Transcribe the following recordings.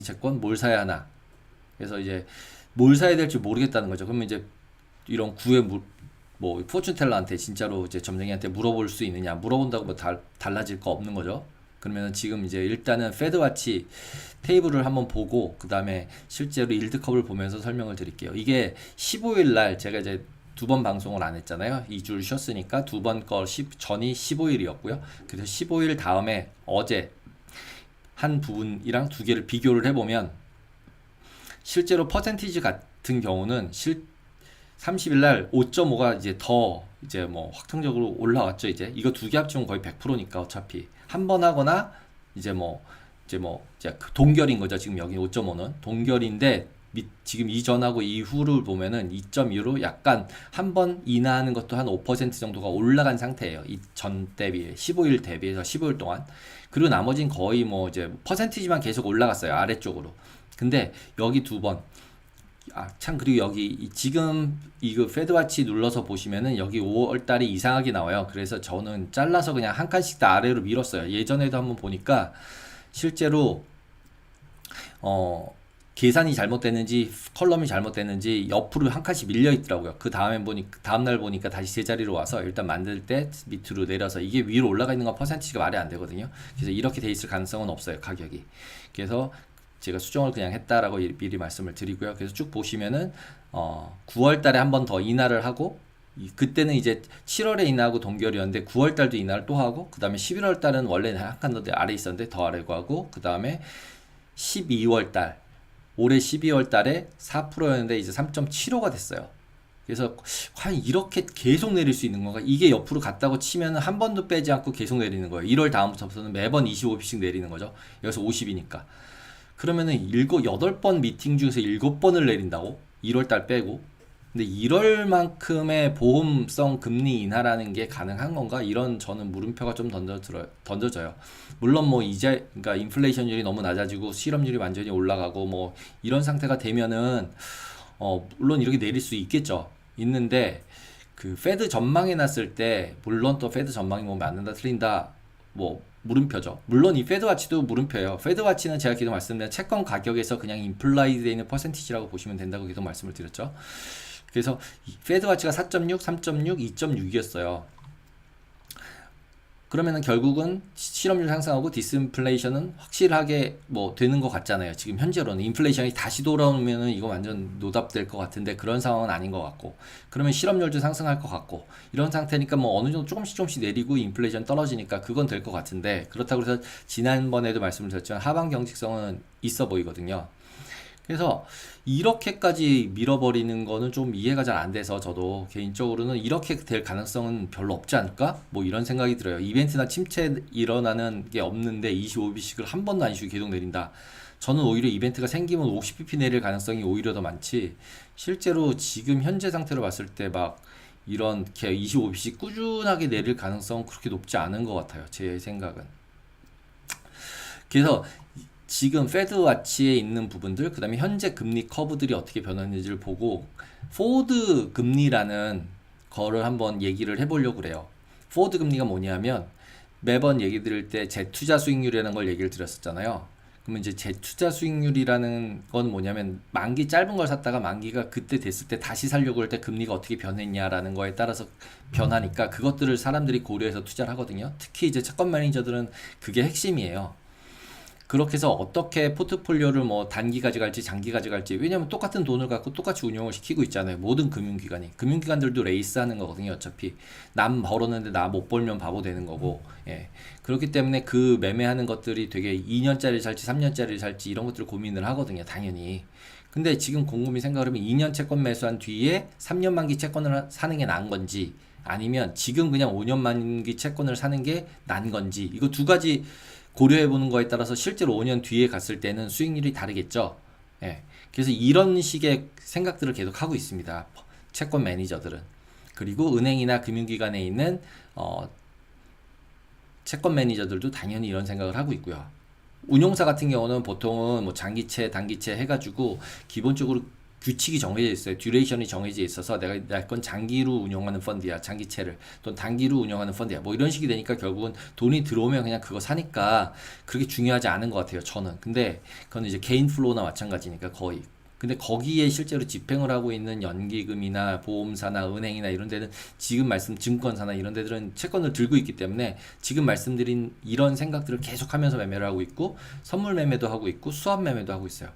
채권 뭘 사야 하나. 그래서 이제 뭘 사야 될지 모르겠다는 거죠. 그러면 이제 이런 뭐 포춘텔러한테 진짜로 이제 점쟁이한테 물어볼 수 있느냐, 물어본다고 뭐 달라질 거 없는 거죠. 그러면 지금 이제 일단은 페드와치 테이블을 한번 보고 그 다음에 실제로 일드컵을 보면서 설명을 드릴게요. 이게 15일 날 제가 이제 두 번 방송을 안 했잖아요. 2주를 쉬었으니까 두 번 거 전이 15일이었고요. 그래서 15일 다음에 어제 한 부분이랑 두 개를 비교를 해보면 실제로 퍼센티지 같은 경우는 30일 날 5.5가 이제 더 이제 뭐 확정적으로 올라왔죠. 이거 두 개 합치면 거의 100%니까 어차피 한 번 하거나 이제 이제 동결인 거죠. 지금 여기 5.5는 동결인데 지금 이전하고 이후를 보면은 2.2로 약간 한 번 인하하는 것도 한 5% 정도가 올라간 상태예요. 이 전 대비에 15일 대비해서 15일 동안. 그리고 나머지는 거의 뭐 이제 퍼센티지만 계속 올라갔어요. 아래쪽으로. 근데 여기 두 번. 참, 그리고 여기 지금 이거 페드와치 눌러서 보시면은 여기 5월 달이 이상하게 나와요. 그래서 저는 잘라서 그냥 한 칸씩 다 아래로 밀었어요. 예전에도 한번 보니까 실제로 계산이 잘못됐는지 컬럼이 잘못됐는지 옆으로 한 칸씩 밀려 있더라고요. 그 다음 날 보니까 다시 제자리로 와서 일단 만들 때 밑으로 내려서 이게 위로 올라가 있는 건 퍼센티지가 말이 안 되거든요. 그래서 이렇게 돼 있을 가능성은 없어요. 가격이. 그래서 제가 수정을 그냥 했다라고 미리 말씀을 드리고요. 그래서 쭉 보시면은 9월 달에 한 번 더 인하를 하고 그때는 이제 7월에 인하하고 동결이었는데 9월 달도 인하를 또 하고 그 다음에 11월 달은 원래는 한 칸 더 아래 있었는데 더 아래고 하고 그 다음에 12월 달 올해 12월 달에 4%였는데 이제 3.75가 됐어요. 그래서 과연 이렇게 계속 내릴 수 있는 건가? 이게 옆으로 갔다고 치면 한 번도 빼지 않고 계속 내리는 거예요. 1월 다음부터는 매번 25b씩 내리는 거죠. 여기서 50이니까. 그러면은 8번 미팅 중에서 7번을 내린다고? 1월 달 빼고. 근데 이럴 만큼의 보험성 금리 인하라는 게 가능한 건가? 이런 저는 물음표가 좀 던져져요. 물론 뭐 이제, 그러니까 인플레이션율이 너무 낮아지고 실업률이 완전히 올라가고 뭐 이런 상태가 되면은, 물론 이렇게 내릴 수 있겠죠. 있는데, 그 페드 전망해 놨을 때, 물론 또 페드 전망이 뭐 맞는다, 틀린다, 뭐 물음표죠. 물론 이 페드와치도 물음표예요. 페드와치는 제가 계속 말씀드린 채권 가격에서 그냥 인플라이드 되어 있는 퍼센티지라고 보시면 된다고 계속 말씀을 드렸죠. 그래서 페드와치가 4.6, 3.6, 2.6이었어요. 그러면은 결국은 실업률 상승하고 디스인플레이션은 확실하게 뭐 되는 것 같잖아요. 지금 현재로는 인플레이션이 다시 돌아오면은 이거 완전 노답될 것 같은데 그런 상황은 아닌 것 같고, 그러면 실업률도 상승할 것 같고 이런 상태니까 뭐 어느 정도 조금씩 내리고 인플레이션 떨어지니까 그건 될 것 같은데, 그렇다고 해서 지난번에도 말씀을 드렸지만 하방 경직성은 있어 보이거든요. 그래서 이렇게까지 밀어버리는 거는 좀 이해가 잘 안 돼서 저도 개인적으로는 이렇게 될 가능성은 별로 없지 않을까? 뭐 이런 생각이 들어요. 이벤트나 침체 일어나는 게 없는데 25b씩을 한 번도 안 쉬고 계속 내린다. 저는 오히려 이벤트가 생기면 50bp 내릴 가능성이 오히려 더 많지. 실제로 지금 현재 상태로 봤을 때 막 이렇게 25b씩 꾸준하게 내릴 가능성은 그렇게 높지 않은 것 같아요. 제 생각은. 그래서 지금 페드와치에 있는 부분들, 그 다음에 현재 금리 커브들이 어떻게 변했는지를 보고 포워드 금리라는 거를 한번 얘기를 해보려고 그래요. 포워드 금리가 뭐냐면 매번 얘기 드릴 때 재투자 수익률이라는 걸 얘기를 드렸었잖아요. 그러면 이제 재투자 수익률이라는 건 뭐냐면 만기 짧은 걸 샀다가 만기가 그때 됐을 때 다시 살려고 할 때 금리가 어떻게 변했냐라는 거에 따라서 변하니까 그것들을 사람들이 고려해서 투자를 하거든요. 특히 이제 채권 매니저들은 그게 핵심이에요. 그렇게 해서 어떻게 포트폴리오를 뭐 단기 가져갈지 장기 가져갈지, 왜냐면 똑같은 돈을 갖고 똑같이 운영을 시키고 있잖아요. 모든 금융기관이. 금융기관들도 레이스 하는 거거든요. 어차피 남 벌었는데 나 못 벌면 바보 되는 거고. 예. 그렇기 때문에 그 매매하는 것들이 되게 2년짜리 살지 3년짜리 살지 이런 것들을 고민을 하거든요. 당연히. 근데 지금 곰곰이 생각을 하면 2년 채권 매수한 뒤에 3년 만기 채권을 사는 게 나은 건지, 아니면 지금 그냥 5년 만기 채권을 사는 게 나은 건지, 이거 두 가지 고려해 보는 거에 따라서 실제로 5년 뒤에 갔을 때는 수익률이 다르겠죠. 예. 그래서 이런 식의 생각들을 계속 하고 있습니다. 채권 매니저들은. 그리고 은행이나 금융기관에 있는 채권 매니저들도 당연히 이런 생각을 하고 있고요. 운용사 같은 경우는 보통은 뭐 장기채, 단기채 해가지고 기본적으로 규칙이 정해져 있어요. 듀레이션이 정해져 있어서 내가 내 건 장기로 운영하는 펀드야. 장기채를. 또는 단기로 운영하는 펀드야. 뭐 이런 식이 되니까 결국은 돈이 들어오면 그냥 그거 사니까 그렇게 중요하지 않은 것 같아요. 저는. 근데 그건 이제 개인 플로우나 마찬가지니까 거의. 근데 거기에 실제로 집행을 하고 있는 연기금이나 보험사나 은행이나 이런 데는 지금 말씀 증권사나 이런 데들은 채권을 들고 있기 때문에 지금 말씀드린 이런 생각들을 계속하면서 매매를 하고 있고 선물 매매도 하고 있고 수합 매매도 하고 있어요.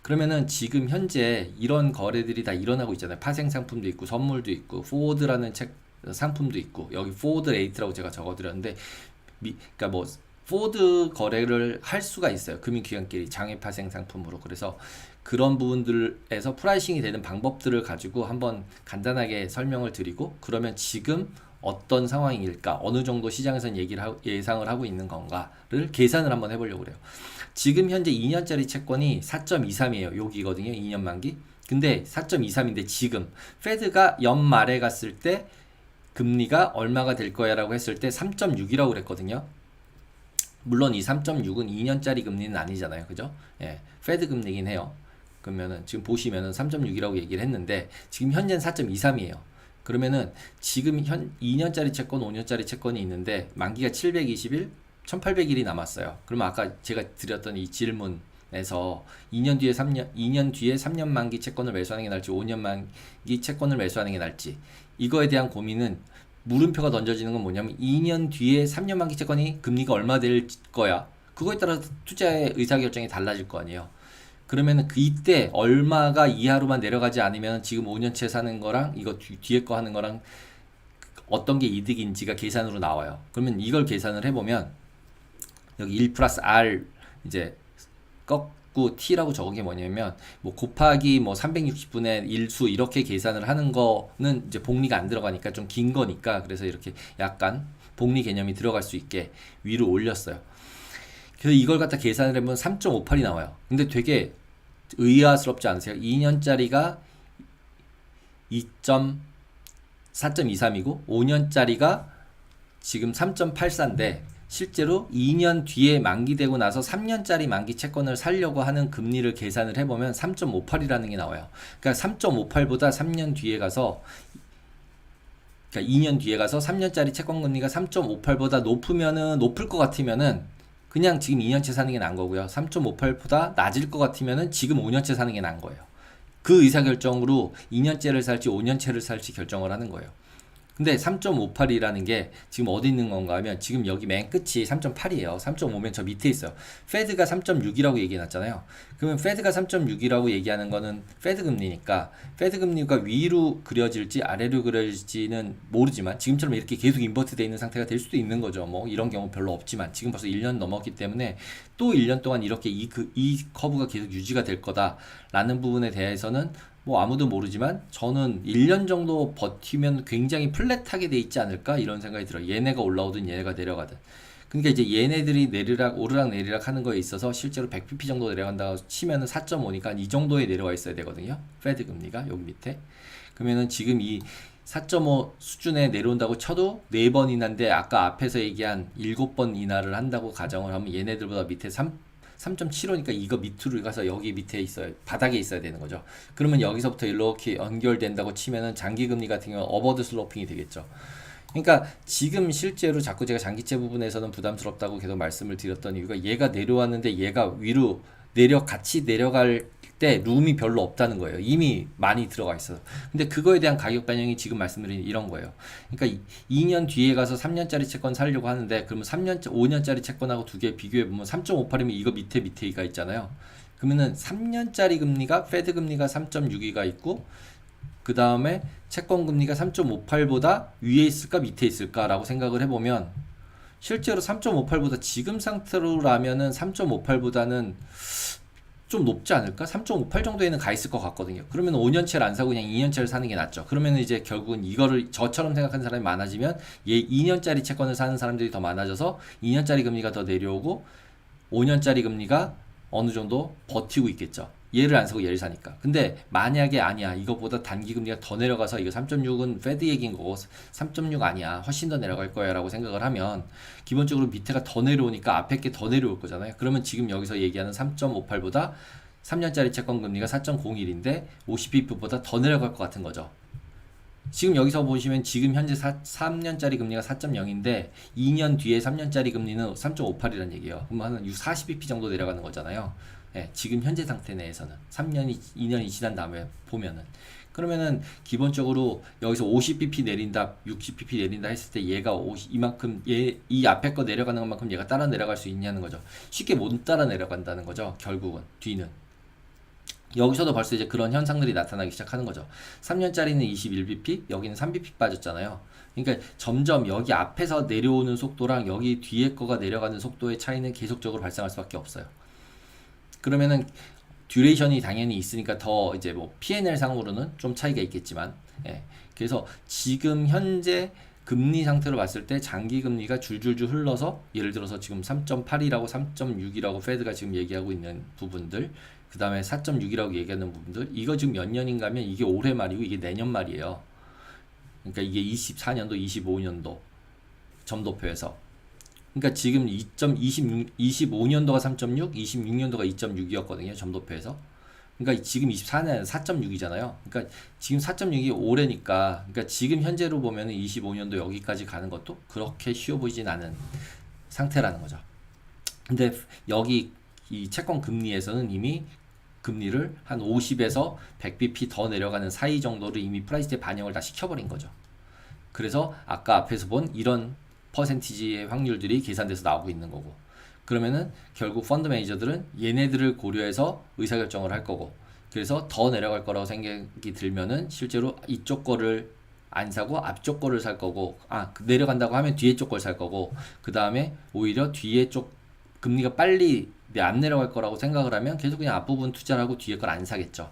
그러면은 지금 현재 이런 거래들이 다 일어나고 있잖아요. 파생 상품도 있고 선물도 있고 포워드라는 책 상품도 있고 여기 포워드 레이트라고 제가 적어드렸는데 그러니까 뭐 포워드 거래를 할 수가 있어요. 금융기관끼리 장외 파생 상품으로. 그래서 그런 부분들에서 프라이싱이 되는 방법들을 가지고 한번 간단하게 설명을 드리고 그러면 지금 어떤 상황일까 어느 정도 시장에서는 예상을 하고 있는 건가를 계산을 한번 해보려고 그래요. 지금 현재 2년짜리 채권이 4.23이에요. 여기거든요. 2년 만기. 근데 4.23인데 지금 페드가 연말에 갔을 때 금리가 얼마가 될 거야 라고 했을 때 3.6이라고 그랬거든요. 물론 이 3.6은 2년짜리 금리는 아니잖아요. 그죠? 예, 페드 금리긴 해요. 그러면은 지금 보시면은 3.6이라고 얘기를 했는데 지금 현재는 4.23이에요. 그러면은 지금 2년짜리 채권, 5년짜리 채권이 있는데 만기가 720일, 1800일이 남았어요. 그러면 아까 제가 드렸던 이 질문에서 2년 뒤에 3년 만기 채권을 매수하는 게 나을지 5년 만기 채권을 매수하는 게 나을지 이거에 대한 고민은 물음표가 던져지는 건 뭐냐면 2년 뒤에 3년 만기 채권이 금리가 얼마 될 거야. 그거에 따라서 투자의 의사결정이 달라질 거 아니에요. 그러면은 이때 얼마가 이하로만 내려가지 않으면 지금 5년채 사는 거랑 이거 뒤에 거 하는 거랑 어떤 게 이득인지가 계산으로 나와요. 그러면 이걸 계산을 해보면 여기 1 플러스 R 이제 꺾고 T라고 적은 게 뭐냐면 뭐 곱하기 뭐 360분의 1수 이렇게 계산을 하는 거는 이제 복리가 안 들어가니까 좀 긴 거니까 그래서 이렇게 약간 복리 개념이 들어갈 수 있게 위로 올렸어요. 그래서 이걸 갖다 계산을 해보면 3.58이 나와요. 근데 되게 의아스럽지 않으세요? 2년짜리가 4.23이고 5년짜리가 지금 3.84인데 실제로 2년 뒤에 만기되고 나서 3년짜리 만기 채권을 살려고 하는 금리를 계산을 해보면 3.58이라는 게 나와요. 그러니까 3.58보다 3년 뒤에 가서 그러니까 2년 뒤에 가서 3년짜리 채권 금리가 3.58보다 높을 것 같으면은 그냥 지금 2년채 사는 게 나은 거고요. 3.58보다 낮을 것 같으면은 지금 5년채 사는 게 나은 거예요. 그 의사결정으로 2년째를 살지 5년채를 살지 결정을 하는 거예요. 근데 3.58이라는 게 지금 어디 있는 건가 하면 지금 여기 맨 끝이 3.8이에요. 3.5면 저 밑에 있어요. 페드가 3.6이라고 얘기해놨잖아요. 그러면 페드가 3.6이라고 얘기하는 거는 페드 금리니까 페드 금리가 위로 그려질지 아래로 그려질지는 모르지만 지금처럼 이렇게 계속 인버트 돼 있는 상태가 될 수도 있는 거죠. 뭐 이런 경우 별로 없지만 지금 벌써 1년 넘었기 때문에 또 1년 동안 이렇게 이 커브가 계속 유지가 될 거다라는 부분에 대해서는 뭐 아무도 모르지만 저는 1년 정도 버티면 굉장히 플랫하게 돼 있지 않을까 이런 생각이 들어요. 얘네가 올라오든 얘네가 내려가든. 그러니까 이제 얘네들이 오르락 내리락 하는 거에 있어서 실제로 100bp 정도 내려간다고 치면은 4.5니까 이 정도에 내려와 있어야 되거든요. 페드 금리가 여기 밑에. 그러면은 지금 이 4.5 수준에 내려온다고 쳐도 4번 인하인데 아까 앞에서 얘기한 7번 인하를 한다고 가정을 하면 얘네들보다 밑에 3.75니까 이거 밑으로 가서 여기 밑에 있어요. 바닥에 있어야 되는 거죠. 그러면 여기서부터 이렇게 연결된다고 치면은 장기금리 같은 경우는 어버드 슬로핑이 되겠죠. 그러니까 지금 실제로 자꾸 제가 장기채 부분에서는 부담스럽다고 계속 말씀을 드렸던 이유가 얘가 내려왔는데 얘가 위로 같이 내려갈 때 룸이 별로 없다는 거예요. 이미 많이 들어가 있어서. 근데 그거에 대한 가격 반영이 지금 말씀드린 이런 거예요. 그러니까 2년 뒤에 가서 3년짜리 채권 사려고 하는데 그러면 5년짜리 채권하고 두 개 비교해 보면 3.58이면 이거 밑에가 있잖아요. 그러면은 3년짜리 금리가 페드 금리가 3.62가 있고 그 다음에 채권 금리가 3.58보다 위에 있을까 밑에 있을까라고 생각을 해보면 실제로 3.58보다 지금 상태로라면은 3.58보다는 좀 높지 않을까? 3.58 정도에는 가 있을 것 같거든요. 그러면 5년치를 안 사고 그냥 2년치를 사는 게 낫죠. 그러면 이제 결국은 이거를 저처럼 생각하는 사람이 많아지면 2년짜리 채권을 사는 사람들이 더 많아져서 2년짜리 금리가 더 내려오고 5년짜리 금리가 어느 정도 버티고 있겠죠. 얘를 안 사고 얘를 사니까. 근데 만약에 아니야. 이거보다 단기 금리가 더 내려가서 이거 3.6은 페드 얘기인 거고 3.6 아니야. 훨씬 더 내려갈 거야 라고 생각을 하면 기본적으로 밑에가 더 내려오니까 앞에 게 더 내려올 거잖아요. 그러면 지금 여기서 얘기하는 3.58보다 3년짜리 채권 금리가 4.01인데 50bp보다 더 내려갈 것 같은 거죠. 지금 여기서 보시면 지금 현재 3년짜리 금리가 4.0인데 2년 뒤에 3년짜리 금리는 3.58이라는 얘기예요. 그럼 한 40bp 정도 내려가는 거잖아요. 예, 지금 현재 상태 내에서는 2년이 지난 다음에 보면은 그러면은 기본적으로 여기서 50bp 내린다, 60bp 내린다 했을 때 얘가 이만큼 이 앞에 거 내려가는 것만큼 얘가 따라 내려갈 수 있냐는 거죠. 쉽게 못 따라 내려간다는 거죠. 결국은 뒤는. 여기서도 벌써 이제 그런 현상들이 나타나기 시작하는 거죠. 3년짜리는 21bp, 여기는 3bp 빠졌잖아요. 그러니까 점점 여기 앞에서 내려오는 속도랑 여기 뒤에 거가 내려가는 속도의 차이는 계속적으로 발생할 수밖에 없어요. 그러면은 듀레이션이 당연히 있으니까 더 이제 뭐 P&L 상으로는 좀 차이가 있겠지만, 예. 그래서 지금 현재 금리 상태로 봤을 때 장기 금리가 줄줄줄 흘러서 예를 들어서 지금 3.8이라고 3.6이라고 페드가 지금 얘기하고 있는 부분들, 그 다음에 4.6이라고 얘기하는 부분들, 이거 지금 몇 년인가 하면 이게 올해 말이고 이게 내년 말이에요. 그러니까 이게 24년도, 25년도 점도표에서. 그러니까 지금 25년도가 3.6, 26년도가 2.6이었거든요. 점도표에서. 그러니까 지금 24년은 4.6이잖아요. 그러니까 지금 4.6이 올해니까, 그러니까 지금 현재로 보면은 25년도 여기까지 가는 것도 그렇게 쉬워 보이진 않은 상태라는 거죠. 근데 여기 이 채권 금리에서는 이미 금리를 한 50에서 100bp 더 내려가는 사이 정도를 이미 프라이스에 반영을 다 시켜버린 거죠. 그래서 아까 앞에서 본 이런 퍼센티지의 확률들이 계산돼서 나오고 있는 거고, 그러면은 결국 펀드 매니저들은 얘네들을 고려해서 의사결정을 할 거고, 그래서 더 내려갈 거라고 생각이 들면은 실제로 이쪽 거를 안 사고 앞쪽 거를 살 거고, 내려간다고 하면 뒤에 쪽 걸 살 거고, 그 다음에 오히려 뒤에 쪽 금리가 빨리 안 내려갈 거라고 생각을 하면 계속 그냥 앞부분 투자를 하고 뒤에 걸 안 사겠죠.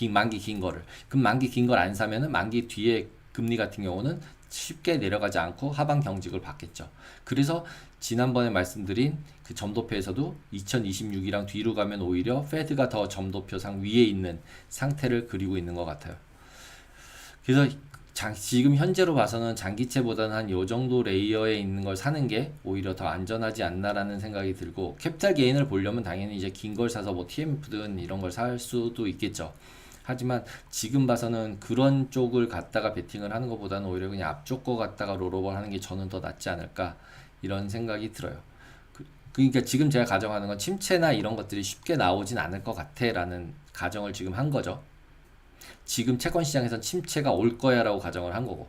만기 긴 거를. 그럼 만기 긴 걸 안 사면은 만기 뒤에 금리 같은 경우는 쉽게 내려가지 않고 하방 경직을 받겠죠. 그래서 지난번에 말씀드린 그 점도표에서도 2026이랑 뒤로 가면 오히려 페드가 더 점도표상 위에 있는 상태를 그리고 있는 것 같아요. 그래서 지금 현재로 봐서는 장기채보다는 한 요 정도 레이어에 있는 걸 사는 게 오히려 더 안전하지 않나라는 생각이 들고, 캐피탈 게인을 보려면 당연히 이제 긴 걸 사서 뭐 TMF든 이런 걸 살 수도 있겠죠. 하지만 지금 봐서는 그런 쪽을 갖다가 베팅을 하는 것보다는 오히려 그냥 앞쪽 거 갖다가 롤오버 하는 게 저는 더 낫지 않을까 이런 생각이 들어요. 그러니까 지금 제가 가정하는 건 침체나 이런 것들이 쉽게 나오진 않을 것 같아 라는 가정을 지금 한 거죠. 지금 채권 시장에선 침체가 올 거야 라고 가정을 한 거고,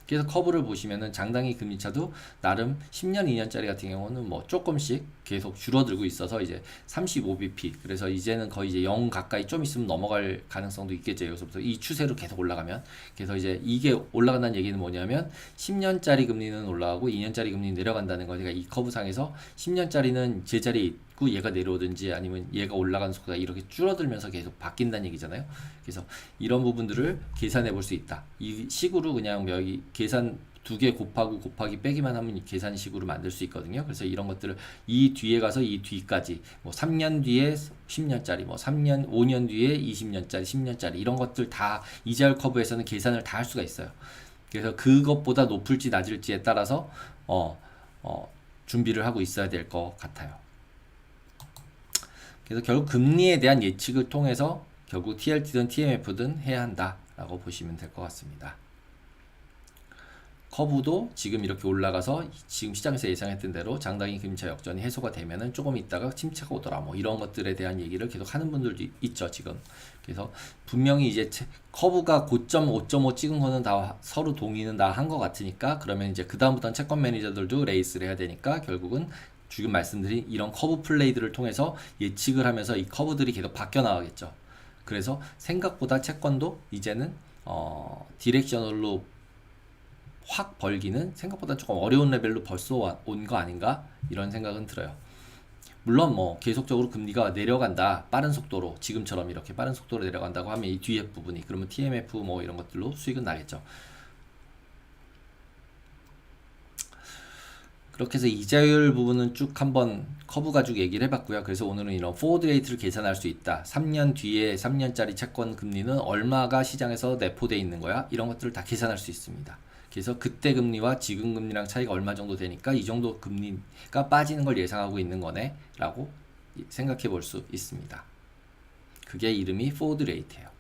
그래서 커브를 보시면은 장당기 금리차도 나름 10년, 2년짜리 같은 경우는 뭐 조금씩 계속 줄어들고 있어서 이제 35bp, 그래서 이제는 거의 이제 0 가까이 좀 있으면 넘어갈 가능성도 있겠죠. 여기서부터 이 추세로 계속 올라가면. 그래서 이제 이게 올라간다는 얘기는 뭐냐면 10년짜리 금리는 올라가고 2년짜리 금리는 내려간다는 거니까, 이 커브상에서 10년짜리는 제자리에 있고 얘가 내려오든지 아니면 얘가 올라가는 속도가 이렇게 줄어들면서 계속 바뀐다는 얘기잖아요. 그래서 이런 부분들을 계산해 볼 수 있다. 이 식으로 그냥 여기 계산 두 개 곱하고 곱하기 빼기만 하면 계산식으로 만들 수 있거든요. 그래서 이런 것들을 이 뒤에 가서 이 뒤까지 뭐 3년 뒤에 10년짜리, 뭐 3년, 5년 뒤에 20년짜리, 10년짜리 이런 것들 다 이자율 커브에서는 계산을 다 할 수가 있어요. 그래서 그것보다 높을지 낮을지에 따라서 준비를 하고 있어야 될 것 같아요. 그래서 결국 금리에 대한 예측을 통해서 결국 TLT든 TMF든 해야 한다라고 보시면 될 것 같습니다. 커브도 지금 이렇게 올라가서 지금 시장에서 예상했던 대로 장당기 금리차 역전이 해소가 되면은 조금 있다가 침체가 오더라, 뭐 이런 것들에 대한 얘기를 계속 하는 분들도 있죠 지금. 그래서 분명히 이제 커브가 고점 5.5 찍은 거는 다 서로 동의는 다 한 것 같으니까, 그러면 이제 그 다음부터는 채권 매니저들도 레이스를 해야 되니까 결국은 지금 말씀드린 이런 커브 플레이들을 통해서 예측을 하면서 이 커브들이 계속 바뀌어 나가겠죠. 그래서 생각보다 채권도 이제는 디렉셔널로 확 벌기는 생각보다 조금 어려운 레벨로 벌써 온 거 아닌가 이런 생각은 들어요. 물론 뭐 계속적으로 금리가 내려간다, 빠른 속도로, 지금처럼 이렇게 빠른 속도로 내려간다고 하면 이 뒤에 부분이, 그러면 TMF 뭐 이런 것들로 수익은 나겠죠. 그렇게 해서 이자율 부분은 쭉 한번 커브 가지고 얘기를 해봤고요. 그래서 오늘은 이런 포워드 레이트를 계산할 수 있다. 3년 뒤에 3년짜리 채권 금리는 얼마가 시장에서 내포되어 있는 거야? 이런 것들을 다 계산할 수 있습니다. 그래서 그때 금리와 지금 금리랑 차이가 얼마 정도 되니까 이 정도 금리가 빠지는 걸 예상하고 있는 거네 라고 생각해 볼 수 있습니다. 그게 이름이 포워드 레이트예요.